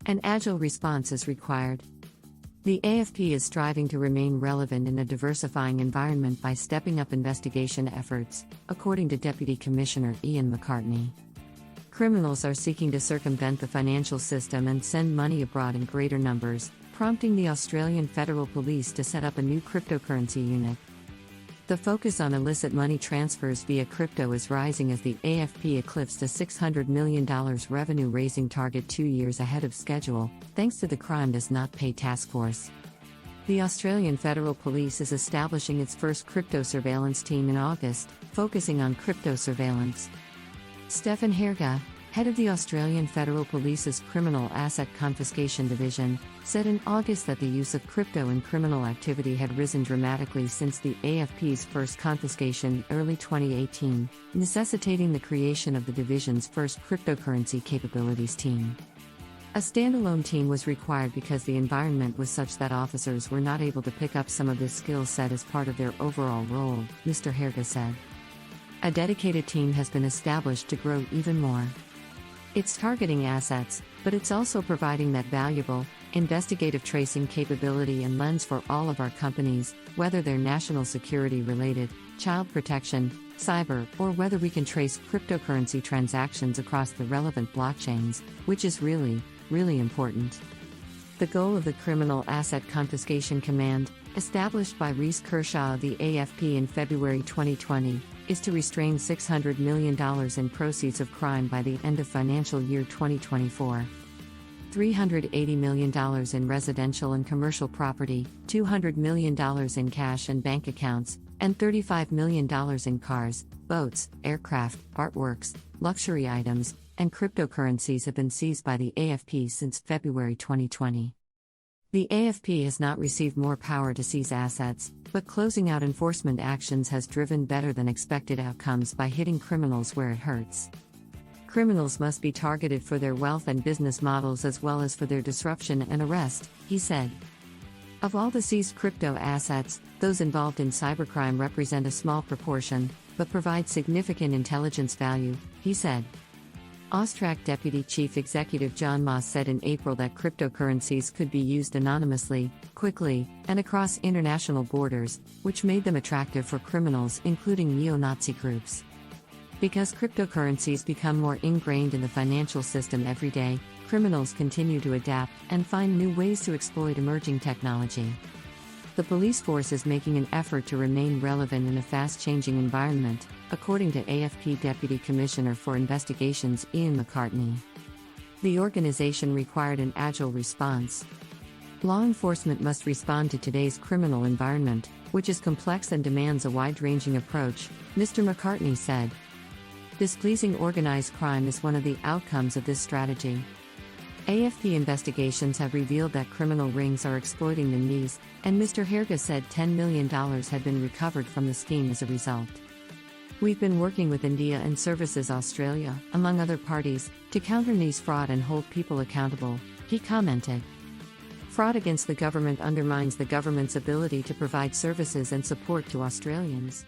An agile response is required. The AFP is striving to remain relevant in a diversifying environment by stepping up investigation efforts, according to Deputy Commissioner Ian McCartney. Criminals are seeking to circumvent the financial system and send money abroad in greater numbers, prompting the Australian Federal Police to set up a new cryptocurrency unit. The focus on illicit money transfers via crypto is rising as the AFP eclipsed a $600 million revenue-raising target 2 years ahead of schedule, thanks to the Crime Does Not Pay task force. The Australian Federal Police is establishing its first crypto surveillance team in August, focusing on crypto surveillance. Stephen Herga, head of the Australian Federal Police's Criminal Asset Confiscation Division, said in August that the use of crypto in criminal activity had risen dramatically since the AFP's first confiscation in early 2018, necessitating the creation of the division's first cryptocurrency capabilities team. A standalone team was required because the environment was such that officers were not able to pick up some of this skill set as part of their overall role, Mr. Herga said. A dedicated team has been established to grow even more. It's targeting assets, but it's also providing that valuable, investigative tracing capability and lens for all of our companies, whether they're national security related, child protection, cyber, or whether we can trace cryptocurrency transactions across the relevant blockchains, which is really, really important. The goal of the Criminal Asset Confiscation Command, established by Reece Kershaw of the AFP in February 2020, is to restrain $600 million in proceeds of crime by the end of financial year 2024. $380 million in residential and commercial property, $200 million in cash and bank accounts, and $35 million in cars, boats, aircraft, artworks, luxury items, and cryptocurrencies have been seized by the AFP since February 2020. The AFP has not received more power to seize assets, but closing out enforcement actions has driven better than expected outcomes by hitting criminals where it hurts. Criminals must be targeted for their wealth and business models as well as for their disruption and arrest, he said. Of all the seized crypto assets, those involved in cybercrime represent a small proportion, but provide significant intelligence value, he said. Austrac Deputy Chief Executive John Moss said in April that cryptocurrencies could be used anonymously, quickly, and across international borders, which made them attractive for criminals including neo-Nazi groups. Because cryptocurrencies become more ingrained in the financial system every day, criminals continue to adapt and find new ways to exploit emerging technology. The police force is making an effort to remain relevant in a fast-changing environment, according to AFP Deputy Commissioner for Investigations Ian McCartney. The organization required an agile response. Law enforcement must respond to today's criminal environment, which is complex and demands a wide-ranging approach, Mr. McCartney said. Displeasing organized crime is one of the outcomes of this strategy. AFP investigations have revealed that criminal rings are exploiting the needs, and Mr. Herga said $10 million had been recovered from the scheme as a result. We've been working with India and Services Australia, among other parties, to counter these fraud and hold people accountable, he commented. Fraud against the government undermines the government's ability to provide services and support to Australians.